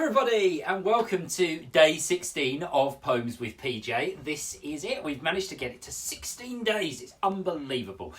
everybody, and welcome to day 16 of Poems with PJ. This is it. We've managed to get it to 16 days. It's unbelievable.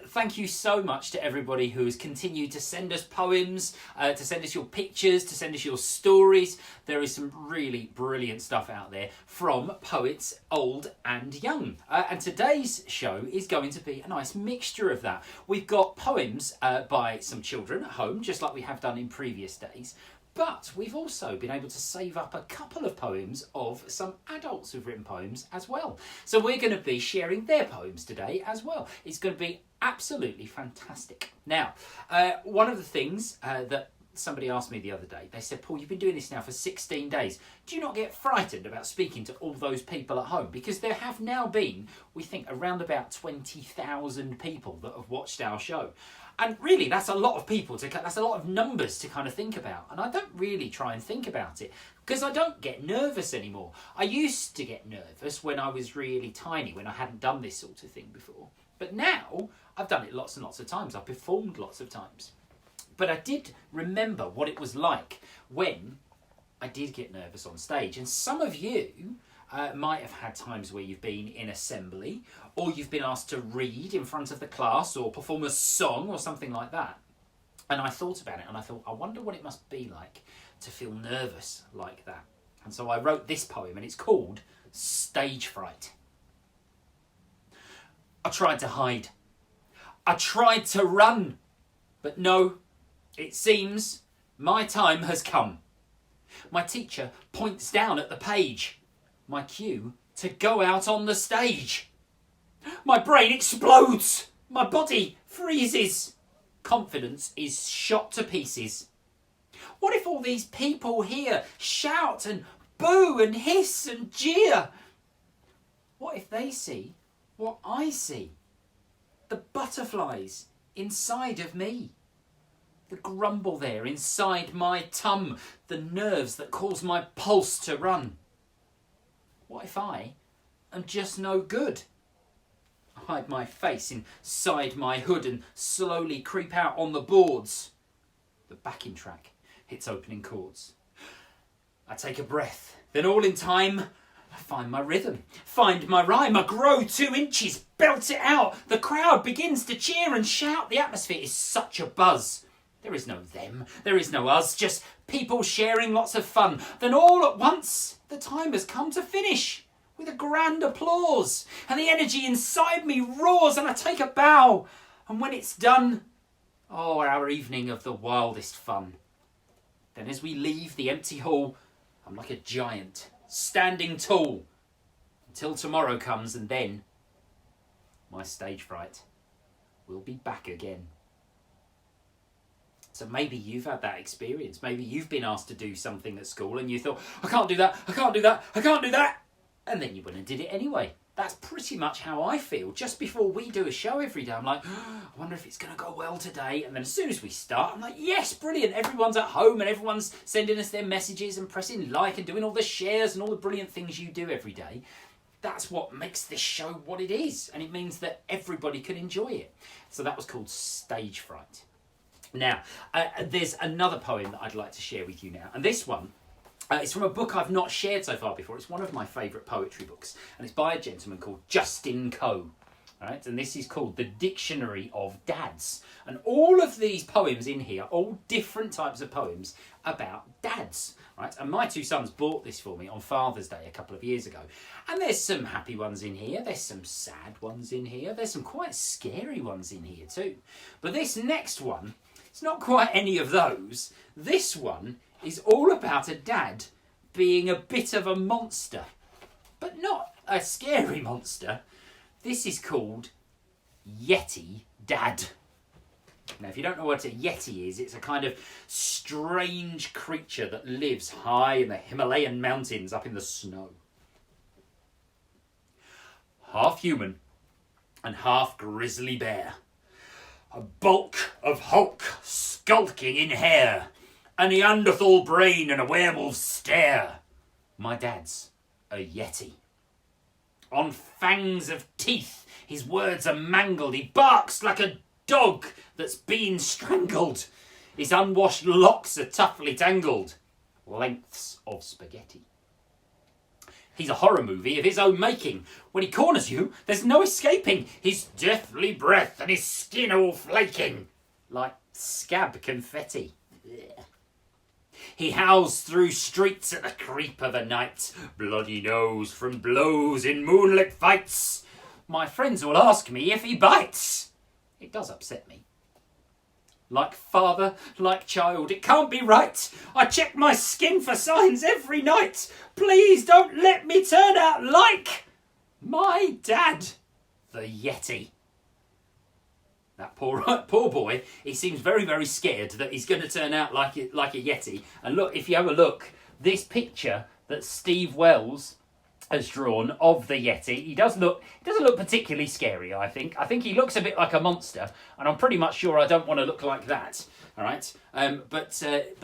Thank you so much to everybody who has continued to send us poems, to send us your pictures, to send us your stories. There is some really brilliant stuff out there from poets old and young. And today's show is going to be a nice mixture of that. We've got poems by some children at home, just like we have done in previous days. But we've also been able to save up a couple of poems of some adults who've written poems as well. So we're going to be sharing their poems today as well. It's going to be absolutely fantastic. Now, one of the things that somebody asked me the other day, they said, Paul, you've been doing this now for 16 days. Do you not get frightened about speaking to all those people at home? Because there have now been, we think, around about 20,000 people that have watched our show. And really, that's a lot of people, that's a lot of numbers to kind of think about. And I don't really try and think about it because I don't get nervous anymore. I used to get nervous when I was really tiny, when I hadn't done this sort of thing before. But now, I've done it lots and lots of times. I've performed lots of times. But I did remember what it was like when I did get nervous on stage. And some of you might have had times where you've been in assembly or you've been asked to read in front of the class or perform a song or something like that. And I thought about it and I thought, I wonder what it must be like to feel nervous like that. And so I wrote this poem and it's called Stagefright. I tried to hide. I tried to run. But no, it seems my time has come. My teacher points down at the page. My cue to go out on the stage. My brain explodes. My body freezes. Confidence is shot to pieces. What if all these people here shout and boo and hiss and jeer? What if they see what I see? The butterflies inside of me. The grumble there inside my tum. The nerves that cause my pulse to run. What if I am just no good? I hide my face inside my hood and slowly creep out on the boards. The backing track hits opening chords. I take a breath, then all in time, I find my rhythm, find my rhyme. I grow 2 inches, belt it out. The crowd begins to cheer and shout. The atmosphere is such a buzz. There is no them, there is no us, just people sharing lots of fun. Then all at once, the time has come to finish with a grand applause. And the energy inside me roars and I take a bow. And when it's done, oh, our evening of the wildest fun. Then as we leave the empty hall, I'm like a giant, standing tall. Until tomorrow comes and then my stage fright will be back again. So maybe you've had that experience. Maybe you've been asked to do something at school and you thought, I can't do that, I can't do that, I can't do that. And then you went and did it anyway. That's pretty much how I feel. Just before we do a show every day, I'm like, I wonder if it's going to go well today. And then as soon as we start, I'm like, yes, brilliant. Everyone's at home and everyone's sending us their messages and pressing like and doing all the shares and all the brilliant things you do every day. That's what makes this show what it is. And it means that everybody can enjoy it. So that was called Stagefright. Now, there's another poem that I'd like to share with you now. And this one is from a book I've not shared so far before. It's one of my favourite poetry books. And it's by a gentleman called Justin Coe. Right? And this is called The Dictionary of Dads. And all of these poems in here, all different types of poems about dads. Right? And my 2 sons bought this for me on Father's Day a couple of years ago. And there's some happy ones in here. There's some sad ones in here. There's some quite scary ones in here too. But this next one, it's not quite any of those. This one is all about a dad being a bit of a monster, but not a scary monster. This is called Yeti Dad. Now, if you don't know what a Yeti is, it's a kind of strange creature that lives high in the Himalayan mountains up in the snow. Half human and half grizzly bear. A bulk of hulk skulking in hair. A Neanderthal brain and a werewolf stare. My dad's a Yeti. On fangs of teeth, his words are mangled. He barks like a dog that's been strangled. His unwashed locks are toughly tangled. lengths of spaghetti. He's a horror movie of his own making. When he corners you, there's no escaping his deathly breath and his skin all flaking like scab confetti. He howls through streets at the creep of the night, bloody nose from blows in moonlit fights. My friends will ask me if he bites. It does upset me. Like father, like child, it can't be right. I check my skin for signs every night. Please don't let me turn out like my dad, the Yeti. That poor boy, he seems very, very scared that he's going to turn out like a Yeti. And look, if you have a look, this picture that Steve Wells has drawn of the Yeti, he doesn't look particularly scary, I think. I think he looks a bit like a monster, and I'm pretty much sure I don't want to look like that. All right? But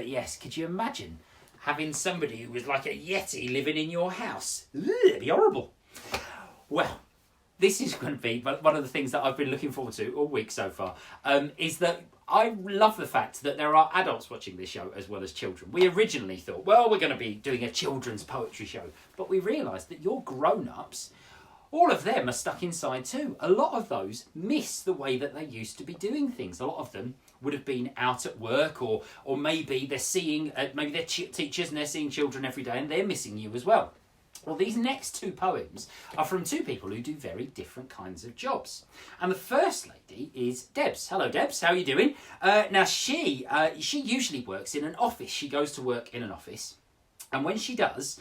yes, could you imagine having somebody who was like a Yeti living in your house? Ugh, it'd be horrible. Well, this is going to be one of the things that I've been looking forward to all week so far, is that I love the fact that there are adults watching this show as well as children. We originally thought, well, we're going to be doing a children's poetry show, but we realised that your grown-ups, all of them are stuck inside too. A lot of those miss the way that they used to be doing things. A lot of them would have been out at work, or maybe they're seeing, maybe they're teachers and they're seeing children every day and they're missing you as well. Well, these next two poems are from two people who do very different kinds of jobs. And the first lady is Debs. Hello, Debs. How are you doing? Now, she usually works in an office. She goes to work in an office. And when she does,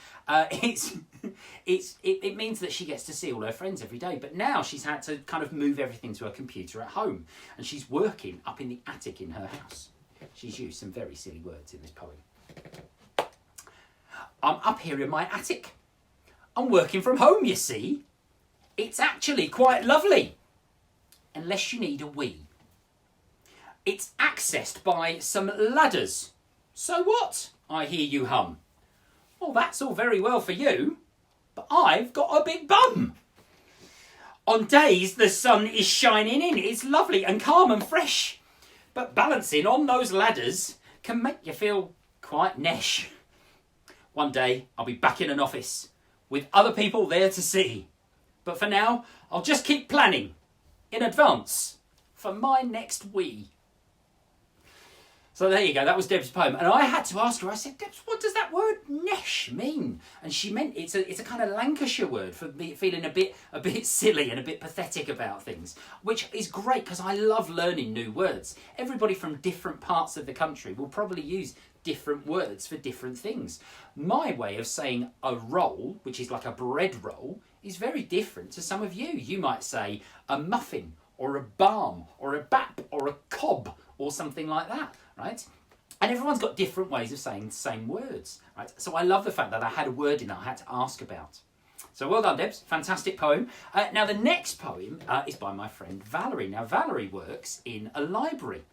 it means that she gets to see all her friends every day. But now she's had to kind of move everything to her computer at home. And she's working up in the attic in her house. She's used some very silly words in this poem. I'm up here in my attic. I'm working from home, you see. It's actually quite lovely. Unless you need a wee. It's accessed by some ladders. So what? I hear you hum. Well, that's all very well for you, but I've got a big bum. On days the sun is shining in, it's lovely and calm and fresh. But balancing on those ladders can make you feel quite nesh. One day I'll be back in an office with other people there to see. But for now, I'll just keep planning in advance for my next wee. So there you go, that was Deb's poem. And I had to ask her, I said, Debs, what does that word nesh mean? And she meant it's a kind of Lancashire word for me feeling a bit silly and a bit pathetic about things, which is great because I love learning new words. Everybody from different parts of the country will probably use different words for different things. My way of saying a roll, which is like a bread roll, is very different to some of you. You might say a muffin or a balm or a bap or a cob or something like that, right? And everyone's got different ways of saying the same words, right? So I love the fact that I had a word in that I had to ask about. So well done, Debs. Fantastic poem. Now the next poem is by my friend Valerie. Now Valerie works in a library.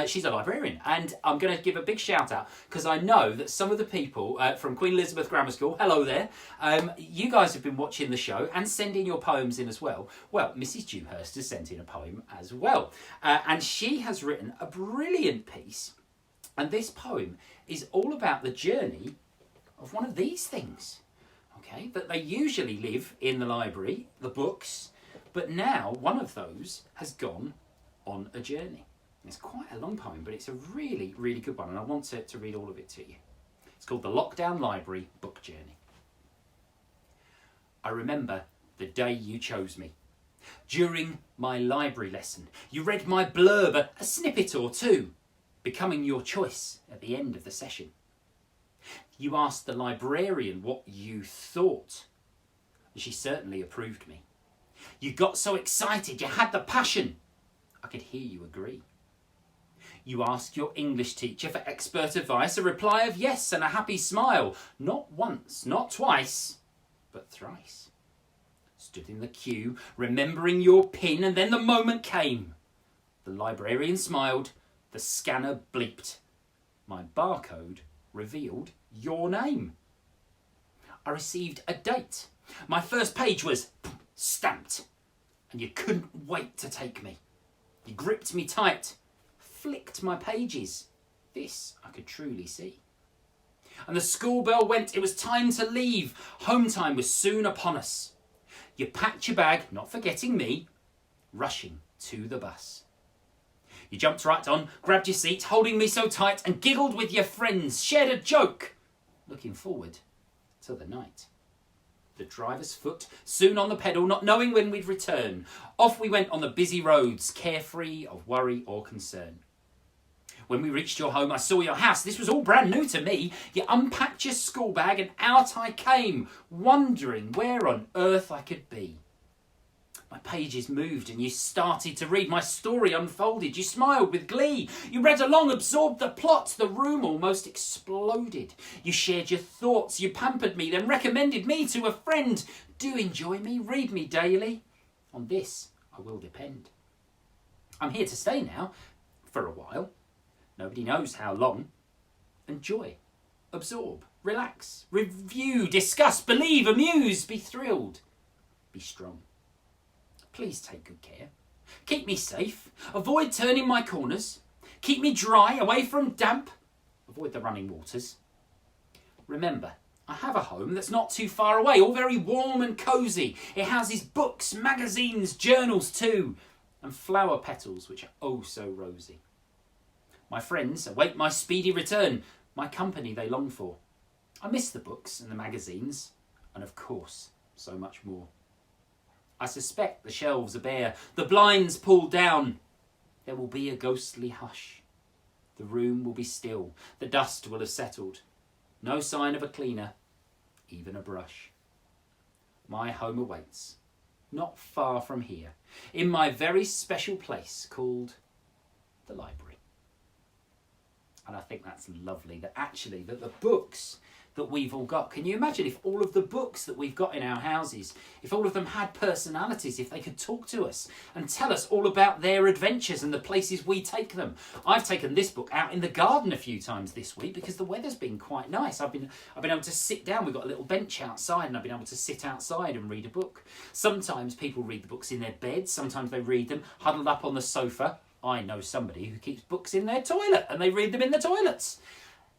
She's a librarian, and I'm going to give a big shout out because I know that some of the people from Queen Elizabeth Grammar School, hello there, you guys have been watching the show and sending your poems in as well. Well, Mrs. Dewhurst has sent in a poem as well, and she has written a brilliant piece, and this poem is all about the journey of one of these things, okay, that they usually live in the library, the books, but now one of those has gone on a journey. It's quite a long poem, but it's a really, really good one, and I want to read all of it to you. It's called The Lockdown Library Book Journey. I remember the day you chose me. During my library lesson, you read my blurb, a snippet or two, becoming your choice at the end of the session. You asked the librarian what you thought, and she certainly approved me. You got so excited, you had the passion. I could hear you agree. You asked your English teacher for expert advice, a reply of yes and a happy smile. Not once, not twice, but thrice. Stood in the queue, remembering your PIN, and then the moment came. The librarian smiled, the scanner bleeped. My barcode revealed your name. I received a date. My first page was stamped, and you couldn't wait to take me. You gripped me tight, flicked my pages. This I could truly see. and the school bell went. It was time to leave. Home time was soon upon us. You packed your bag, not forgetting me, rushing to the bus. You jumped right on, grabbed your seat, holding me so tight, and giggled with your friends, shared a joke, looking forward to the night. The driver's foot soon on the pedal, not knowing when we'd return. Off we went on the busy roads, carefree of worry or concern. When we reached your home, I saw your house. This was all brand new to me. You unpacked your school bag and out I came, wondering where on earth I could be. My pages moved and you started to read. My story unfolded. You smiled with glee. You read along, absorbed the plot. The room almost exploded. You shared your thoughts. You pampered me, then recommended me to a friend. Do enjoy me. Read me daily. On this, I will depend. I'm here to stay now, for a while. Nobody knows how long. Enjoy, absorb, relax, review, discuss, believe, amuse, be thrilled, be strong. Please take good care. Keep me safe. Avoid turning my corners. Keep me dry, away from damp. Avoid the running waters. Remember, I have a home that's not too far away, all very warm and cosy. It houses books, magazines, journals too, and flower petals which are oh so rosy. My friends await my speedy return, my company they long for. I miss the books and the magazines, and of course, so much more. I suspect the shelves are bare, the blinds pulled down. There will be a ghostly hush. The room will be still, the dust will have settled. No sign of a cleaner, even a brush. My home awaits, not far from here, in my very special place called the library. And I think that's lovely, that actually, that the books that we've all got, can you imagine if all of the books that we've got in our houses, if all of them had personalities, if they could talk to us and tell us all about their adventures and the places we take them. I've taken this book out in the garden a few times this week because the weather's been quite nice. I've been able to sit down. We've got a little bench outside and I've been able to sit outside and read a book. Sometimes people read the books in their beds. Sometimes they read them huddled up on the sofa. I know somebody who keeps books in their toilet and they read them in the toilets.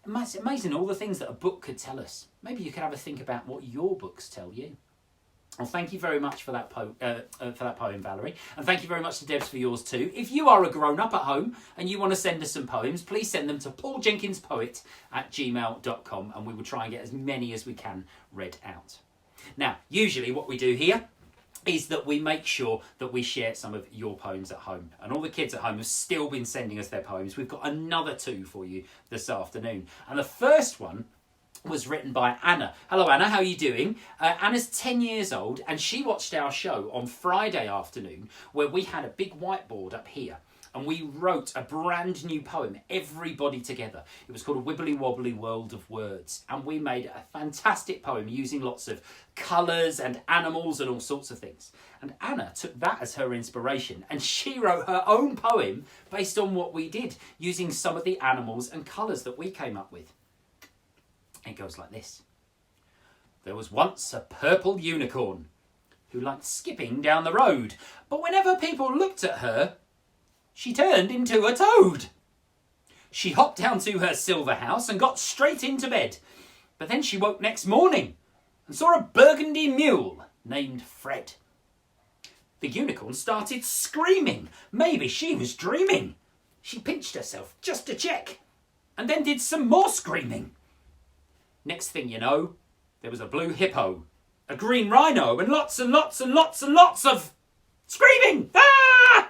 It's amazing all the things that a book could tell us. Maybe you could have a think about what your books tell you. Well, thank you very much for that poem, Valerie. And thank you very much to Debs for yours too. If you are a grown-up at home and you want to send us some poems, please send them to pauljenkinspoet@gmail.com and we will try and get as many as we can read out. Now, usually what we do here is that we make sure that we share some of your poems at home. And all the kids at home have still been sending us their poems. We've got another 2 for you this afternoon. And the first one was written by Anna. Hello, Anna. How are you doing? Anna's 10 years old, and she watched our show on Friday afternoon where we had a big whiteboard up here. And we wrote a brand new poem, everybody together. It was called A Wibbly Wobbly World of Words. And we made a fantastic poem using lots of colours and animals and all sorts of things. And Anna took that as her inspiration and she wrote her own poem based on what we did, using some of the animals and colours that we came up with. It goes like this. There was once a purple unicorn who liked skipping down the road. But whenever people looked at her, she turned into a toad. She hopped down to her silver house and got straight into bed. But then she woke next morning and saw a burgundy mule named Fred. The unicorn started screaming. Maybe she was dreaming. She pinched herself just to check and then did some more screaming. Next thing you know, there was a blue hippo, a green rhino, and lots and lots and lots and lots of screaming. Ah!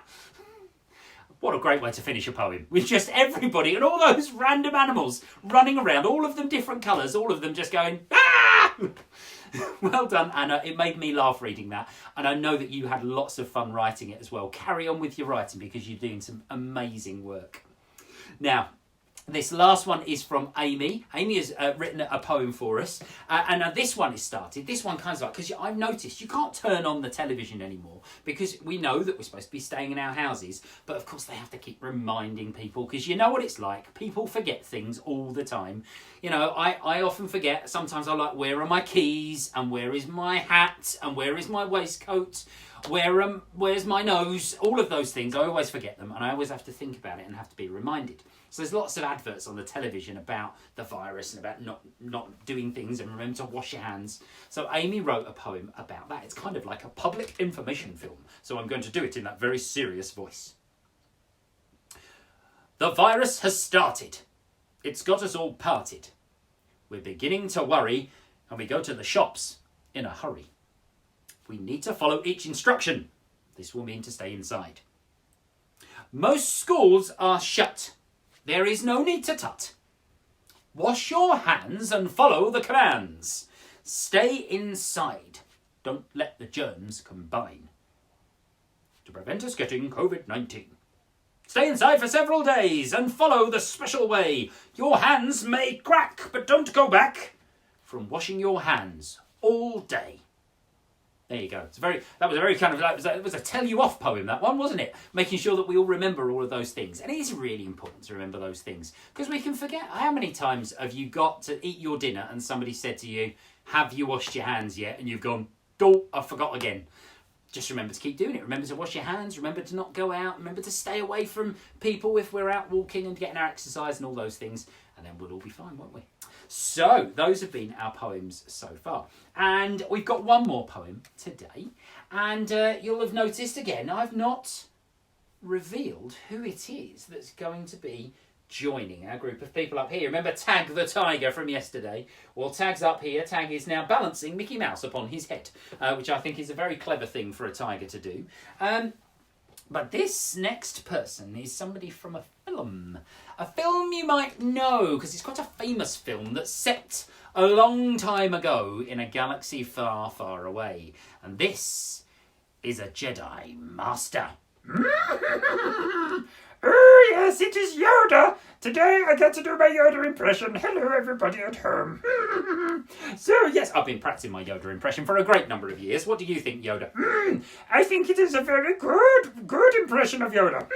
What a great way to finish a poem, with just everybody and all those random animals running around, all of them different colours, all of them just going, ah! Well done, Anna. It made me laugh reading that. And I know that you had lots of fun writing it as well. Carry on with your writing because you're doing some amazing work. Now, this last one is from Amy. Amy has written a poem for us. And this one is started. This one kind of like, because I've noticed you can't turn on the television anymore because we know that we're supposed to be staying in our houses. But of course they have to keep reminding people because you know what it's like. People forget things all the time. You know, I often forget. Sometimes I'm like, where are my keys? And where is my hat? And where is my waistcoat? Where's my nose? All of those things, I always forget them, and I always have to think about it and have to be reminded. So there's lots of adverts on the television about the virus and about not doing things and remember to wash your hands. So Amy wrote a poem about that. It's kind of like a public information film. So I'm going to do it in that very serious voice. The virus has started. It's got us all parted. We're beginning to worry, and we go to the shops in a hurry. We need to follow each instruction. This will mean to stay inside. Most schools are shut. There is no need to tut. Wash your hands and follow the commands. Stay inside. Don't let the germs combine to prevent us getting COVID-19. Stay inside for several days and follow the special way. Your hands may crack, but don't go back from washing your hands all day. There you go. That was a very kind of, it was a tell you off poem, that one, wasn't it? Making sure that we all remember all of those things. And it is really important to remember those things because we can forget. How many times have you got to eat your dinner and somebody said to you, have you washed your hands yet? And you've gone, oh, I forgot again. Just remember to keep doing it. Remember to wash your hands. Remember to not go out. Remember to stay away from people if we're out walking and getting our exercise and all those things. And then we'll all be fine, won't we? So, those have been our poems so far. And we've got one more poem today. And you'll have noticed again, I've not revealed who it is that's going to be joining our group of people up here. Remember Tag the Tiger from yesterday? Well, Tag's up here. Tag is now balancing Mickey Mouse upon his head, which I think is a very clever thing for a tiger to do. But this next person is somebody from a film. A film you might know, because it's quite a famous film that's set a long time ago in a galaxy far, far away. And this is a Jedi Master. Oh, yes, it is Yoda. Today I get to do my Yoda impression. Hello, everybody at home. So, yes, I've been practicing my Yoda impression for a great number of years. What do you think, Yoda? I think it is a very good impression of Yoda.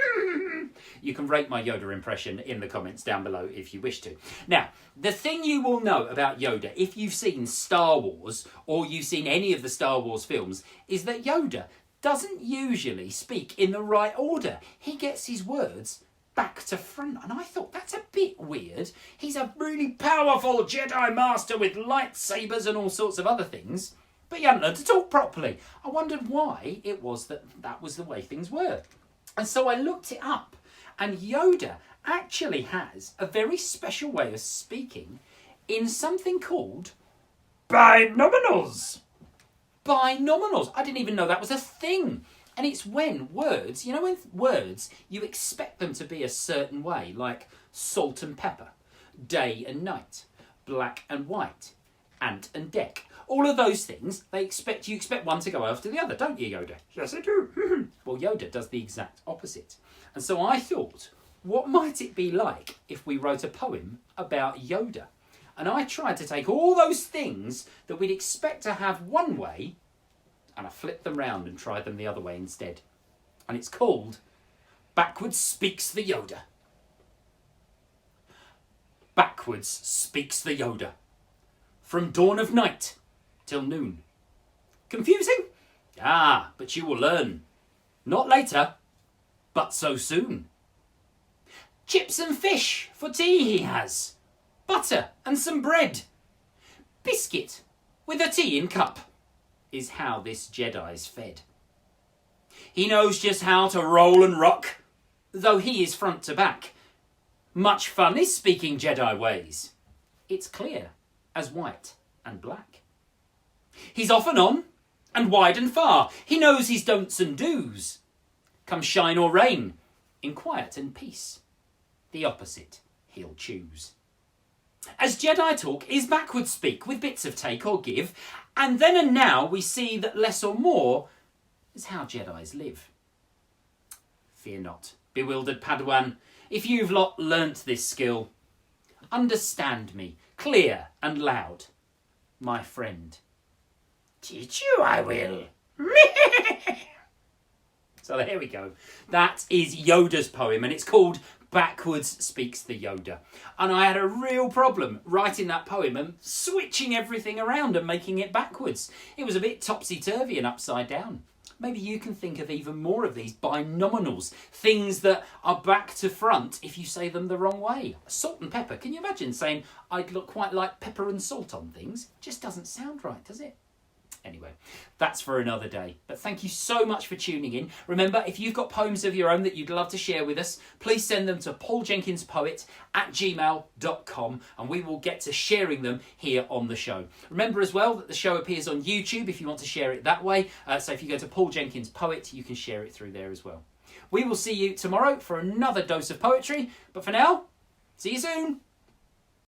You can rate my Yoda impression in the comments down below if you wish to. Now, the thing you will know about Yoda, if you've seen Star Wars or you've seen any of the Star Wars films, is that Yoda doesn't usually speak in the right order. He gets his words back to front. And I thought, that's a bit weird. He's a really powerful Jedi Master with lightsabers and all sorts of other things, but he hadn't learned to talk properly. I wondered why it was that was the way things were. And so I looked it up. And Yoda actually has a very special way of speaking in something called Binominals. Binominals. I didn't even know that was a thing. And it's when words, you know, when words, you expect them to be a certain way, like salt and pepper, day and night, black and white, ant and deck. All of those things, you expect one to go after the other, don't you, Yoda? Yes, I do. Well, Yoda does the exact opposite. And so I thought, what might it be like if we wrote a poem about Yoda? And I tried to take all those things that we'd expect to have one way, and I flipped them round and tried them the other way instead. And it's called Backwards Speaks the Yoda. Backwards speaks the Yoda. From dawn of night till noon. Confusing? Ah, but you will learn. Not later, but so soon. Chips and fish for tea he has. Butter and some bread. Biscuit with a tea in cup is how this Jedi's fed. He knows just how to roll and rock, though he is front to back. Much fun is speaking Jedi ways. It's clear as white and black. He's off and on, and wide and far. He knows his don'ts and do's. Come shine or rain, in quiet and peace, the opposite he'll choose. As Jedi talk is backwards speak with bits of take or give, and then and now we see that less or more is how Jedis live. Fear not, bewildered Padawan, if you've learnt this skill. Understand me, clear and loud, my friend. Teach you I will. So there we go. That is Yoda's poem, and it's called Backwards Speaks the Yoda. And I had a real problem writing that poem and switching everything around and making it backwards. It was a bit topsy-turvy and upside down. maybe you can think of even more of these binomials, things that are back to front if you say them the wrong way. Salt and pepper. Can you imagine saying, I'd look quite like pepper and salt on things? Just doesn't sound right, does it? Anyway, that's for another day. But thank you so much for tuning in. Remember, if you've got poems of your own that you'd love to share with us, please send them to pauljenkinspoet@gmail.com and we will get to sharing them here on the show. Remember as well that the show appears on YouTube if you want to share it that way. So if you go to Paul Jenkins Poet, you can share it through there as well. We will see you tomorrow for another dose of poetry. But for now, see you soon.